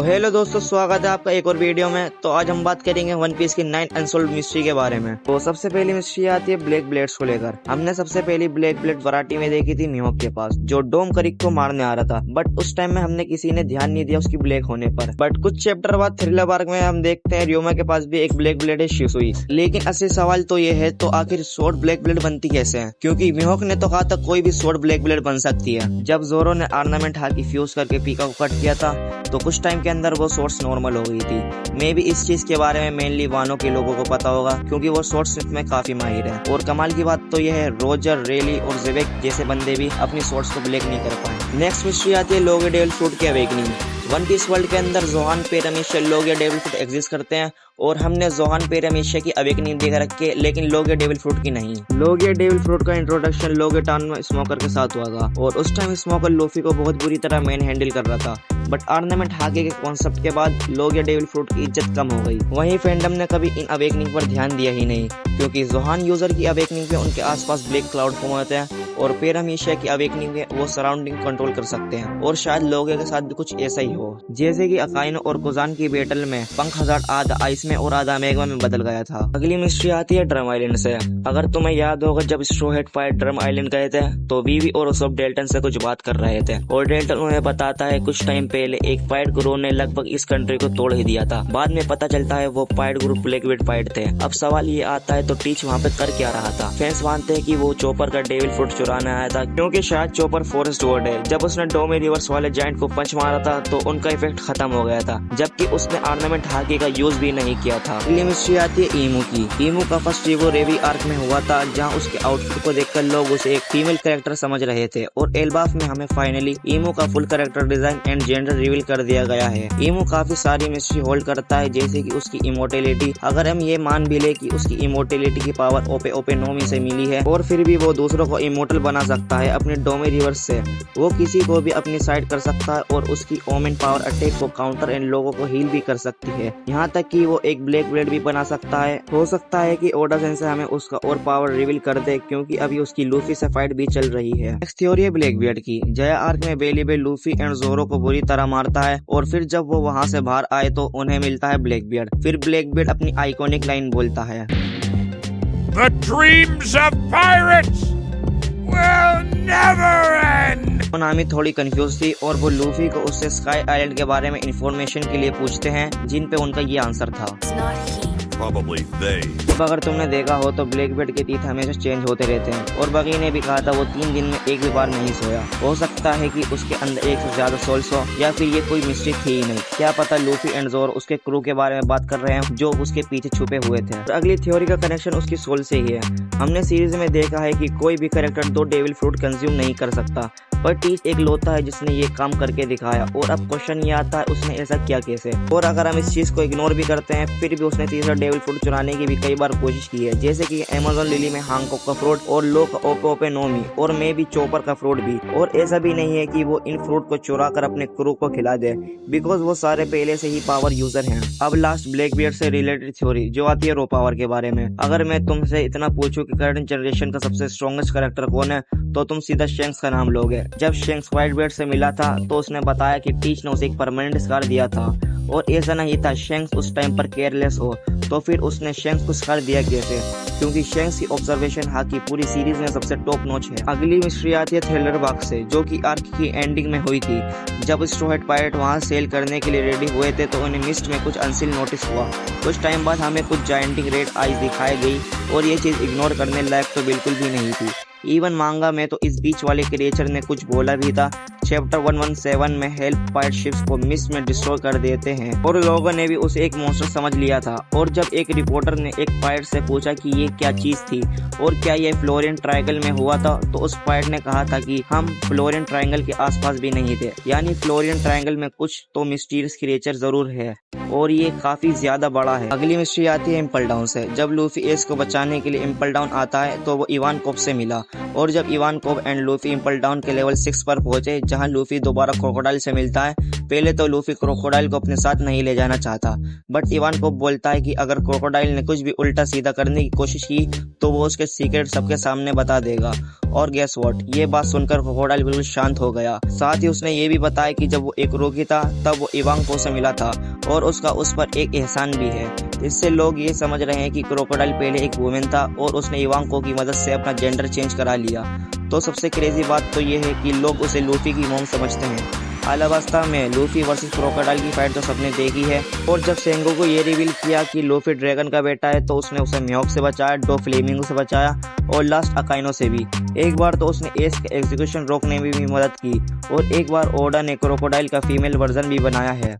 तो हेलो दोस्तों, स्वागत है आपका एक और वीडियो में। तो आज हम बात करेंगे वन पीस की 9 अनसोल्ड मिस्ट्री के बारे में। तो सबसे पहली मिस्ट्री आती है ब्लैक ब्लेड्स को लेकर। हमने सबसे पहली ब्लैक ब्लेड वराटी में देखी थी मिहोक के पास, जो डोम क्रीक को मारने आ रहा था। बट उस टाइम में हमने किसी ने ध्यान नहीं दिया उसकी ब्लैक होने पर। बट कुछ चैप्टर बाद थ्रिलर आर्क में हम देखते हैं रियोमा के पास भी एक ब्लैक ब्लेड है, शिसुई। लेकिन असली सवाल तो ये है, तो आखिर स्वॉर्ड ब्लैक ब्लेड बनती कैसे है? क्योंकि मिहोक ने तो कहा था कोई भी स्वॉर्ड ब्लैक ब्लेड बन सकती है। जब जोरो ने ऑर्नामेंट हाकी फ्यूज करके पीका को कट किया था, तो कुछ टाइम के अंदर वो सोर्स नॉर्मल हो गई थी। मे भी इस चीज के बारे में मेनली वानो के लोगों को पता होगा, क्योंकि वो शॉर्ट स्विफ्ट में काफी माहिर है। और कमाल की बात तो यह है, रोजर, रेली और जेवेक जैसे बंदे भी अपनी शॉर्ट्स को ब्लैक नहीं कर पाए। नेक्स्ट मिस्ट्री आती है लोगे डेविल फ्रूट की अवेकनिंग। वन पीस वर्ल्ड के अंदर जोहान पेरामीशिया लोगे डेविल फ्रूट एग्जिस्ट करते हैं, और हमने जोहान पेरामीशिया की अवेकनिंग देख रखी है, लेकिन लोगे डेविल फ्रूट की नहीं। लोगे डेविल फ्रूट का इंट्रोडक्शन लोगे टाउन में स्मोकर के साथ हुआ था, और उस टाइम स्मोकर लूफी को बहुत बुरी तरह मैन हैंडल कर रहा था। बट ऑर्नामेंट हाके के कॉन्सेप्ट के बाद लोगे डेविल फ्रूट की इज्जत कम हो गई। वहीं फैंडम ने कभी इन अवेकनिंग पर ध्यान दिया ही नहीं, क्योंकि जोहान यूजर की अवेकनिंग पे उनके आसपास ब्लैक क्लाउड फॉर्म होते हैं, और पेरामीशिया की अवेकनिंग में वो सराउंडिंग कंट्रोल कर सकते हैं। और शायद लोगे के साथ भी कुछ ऐसा ही हो, जैसे कि अकाइनो और कुजान की बैटल में पंख हजार आधा आइस में और आधा मैग्मा में बदल गया था। अगली मिस्ट्री आती है ड्रम आइलैंड से। अगर तुम्हें याद होगा, जब स्ट्रो हेड फायर ड्रम आइलैंड गए थे, तो वीवी और उसब डेल्टन से कुछ बात कर रहे थे, और डेल्टन उन्हें बताता है कुछ टाइम पहले एक पाइड ग्रुप ने लगभग इस कंट्री को तोड़ ही दिया था। बाद में पता चलता है वो pied group black blade pied थे। अब सवाल ये आता है, तो टीच वहाँ पे कर क्या रहा था? फैंस मानते हैं कि वो चोपर का डेविल फ्रूट चुराने आया था, क्योंकि शायद चोपर फॉरेस्ट वर्ड है। जब उसने डोमे रिवर्स वाले जायंट को पंच मारा था, तो उनका इफेक्ट खत्म हो गया था, जबकि उसने ऑर्नामेंट हाकी का यूज भी नहीं किया था। अगली मिस्ट्री आती है ईमू की। ईमू का फर्स्ट रिवो रेवी आर्क में हुआ था, जहाँ उसके आउटफिट को देखकर लोग उसे एक फीमेल कैरेक्टर समझ रहे थे, और एल्बाफ में हमें फाइनली ईमू का full character design and gender reveal कर दिया गया है। ईमू काफी सारी मिस्ट्री होल्ड करता है, जैसे कि उसकी इमोर्टेलिटी। अगर हम ये मान भी ले कि उसकी इमोर्टेलिटी की पावर ओपे ओपे नोमी से मिली है, और फिर भी वो दूसरों को इमोर्टल बना सकता है अपने डोमे रिवर्स से। वो किसी को भी अपनी साइड कर सकता है, और उसकी ओमेन पावर अटैक को काउंटर एंड लोगों को हील भी कर सकती है। यहाँ तक कि वो एक ब्लैक ब्लेड भी बना सकता है। हो सकता है कि ओडा सेंसेई हमें उसका और पावर रिवील कर दे, क्योंकि अभी उसकी लूफी से फाइट भी चल रही है। नेक्स्ट थ्योरी है ब्लैक बियर्ड की। जया आर्क में बेली बे लूफी एंड जोरो को बुरी तरह मारता है, और फिर जब वो वहाँ से बाहर आए तो उन्हें मिलता है ब्लैक बियर्ड। फिर ब्लैक बियर्ड अपनी आइकॉनिक लाइन बोलता है, The dreams of pirates will never end. नामी थोड़ी कंफ्यूज थी, और वो लूफी को उससे स्काई आइलैंड के बारे में इंफॉर्मेशन के लिए पूछते हैं, जिन पे उनका ये आंसर था। Probably they. अब अगर तुमने देखा हो तो ब्लैक बेड के टीथ हमेशा चेंज होते रहते हैं, और बगी ने भी कहा था वो 3 दिन में एक भी बार नहीं सोया। हो सकता है कि उसके अंदर एक से ज्यादा सोल्स हो, या फिर ये कोई मिस्टेक थी ही नहीं। क्या पता लूफी एंड जोर उसके क्रू के बारे में बात कर रहे हैं, जो उसके पीछे छुपे हुए थे। तो अगली थ्योरी का कनेक्शन उसकी सोल से ही है। हमने सीरीज में देखा है कि कोई भी कैरेक्टर 2 डेविल फ्रूट कंज्यूम नहीं कर सकता, पर टीच एक लोता है जिसने ये काम करके दिखाया। और अब क्वेश्चन ये आता है, उसने ऐसा किया कैसे? और अगर हम इस चीज को इग्नोर भी करते हैं, फिर भी उसने तीसरा डेविल फ्रूट चुराने की भी कई बार कोशिश की है, जैसे कि अमेज़न लिली में हांगकॉक का फ्रूट, और लो का ओपे ओपे नोमी, और मे भी चोपर का फ्रूट भी। और ऐसा भी नहीं है कि वो इन फ्रूट को चुरा कर अपने क्रू को खिला दे, बिकॉज वो सारे पहले से ही पावर यूजर हैं। अब लास्ट ब्लैक बियर्ड से रिलेटेड थ्योरी जो आती है रो पावर के बारे में। अगर मैं तुमसे इतना पूछूं कि करंट जनरेशन का सबसे स्ट्रॉन्गेस्ट कैरेक्टर कौन है, तो तुम सीधा शेंक्स का नाम लोगे। जब शेंक्स व्हाइट बियर्ड से मिला था, तो उसने बताया कि टीच ने उसे एक परमानेंट स्कार दिया था, और ऐसा नहीं था शेंक्स उस टाइम पर केयरलेस हो। तो फिर उसने शेंक्स को स्कार दिया कैसे? क्योंकि शेंक्स की ऑब्जर्वेशन हाकी पूरी सीरीज में सबसे टॉप नॉच है। अगली मिस्ट्री आती है थ्रिलर बाग से, जो कि आर्क की एंडिंग में हुई थी। जब स्ट्रो हेड पायरेट वहां सेल करने के लिए रेडी हुए थे, तो उन्हें मिस्ट में कुछ अनसील नोटिस हुआ। कुछ टाइम बाद हमें कुछ जायंटिंग रेड आइज दिखाई गई, और ये चीज इग्नोर करने लायक तो बिल्कुल भी नहीं थी। इवन मांगा में तो इस बीच वाले क्रिएचर ने कुछ बोला भी था। चैप्टर 117 में हेल्प पायरेट शिप्स को मिस्ट में डिस्ट्रॉय कर देते हैं, और लोगों ने भी उसे एक मॉन्स्टर समझ लिया था। और जब एक रिपोर्टर ने एक पायरेट से पूछा कि ये क्या चीज थी, और क्या ये फ्लोरियन ट्रायंगल में हुआ था, तो उस पायरेट ने कहा था कि हम फ्लोरियन ट्रायंगल के आसपास भी नहीं थे। यानी फ्लोरियन ट्रायंगल में कुछ तो मिस्टीरियस क्रिएचर जरूर है, और ये काफी ज्यादा बड़ा है। अगली मिस्ट्री आती है इम्पल डाउन से। जब लूफी एस को बचाने के लिए इम्पल डाउन आता है, तो वो इवान कोप से मिला, और जब Ivan Cope and Luffy Impel Down के लेवल 6 पर पहुंचे, जहाँ जहां लूफी दोबारा क्रोकोडाइल से मिलता है। पहले तो लूफी क्रोकोडाइल को अपने साथ नहीं ले जाना चाहता, बट इवांको बोलता है कि अगर क्रोकोडाइल ने कुछ भी उल्टा सीधा करने की कोशिश की तो वो उसके सीक्रेट सबके सामने बता देगा। और गेस व्हाट, ये बात सुनकर क्रोकोडाइल बिल्कुल शांत हो गया। साथ ही उसने ये भी बताया कि जब वो एक रोगी था तब वो इवांको से मिला था और उसका उस पर एक एहसान भी है। इससे लोग ये समझ रहे हैं कि क्रोकोडाइल पहले एक वुमेन था और उसने इवांको की मदद से अपना जेंडर चेंज करा लिया। तो सबसे क्रेजी बात तो ये है कि लोग उसे लूफी की मॉम समझते हैं। अलाबास्ता में लूफी वर्सेस क्रोकोडाइल की फाइट तो सबने देखी है, और जब सेंगो को ये रिवील किया कि लूफी ड्रैगन का बेटा है तो उसने उसे म्योक से बचाया, डो फ्लेमिंगो से बचाया और लास्ट अकाइनो से भी। एक बार तो उसने एस के एग्जीक्यूशन रोकने में भी मदद की और एक बार ओडा ने क्रोकोडाइल का फीमेल वर्जन भी बनाया है।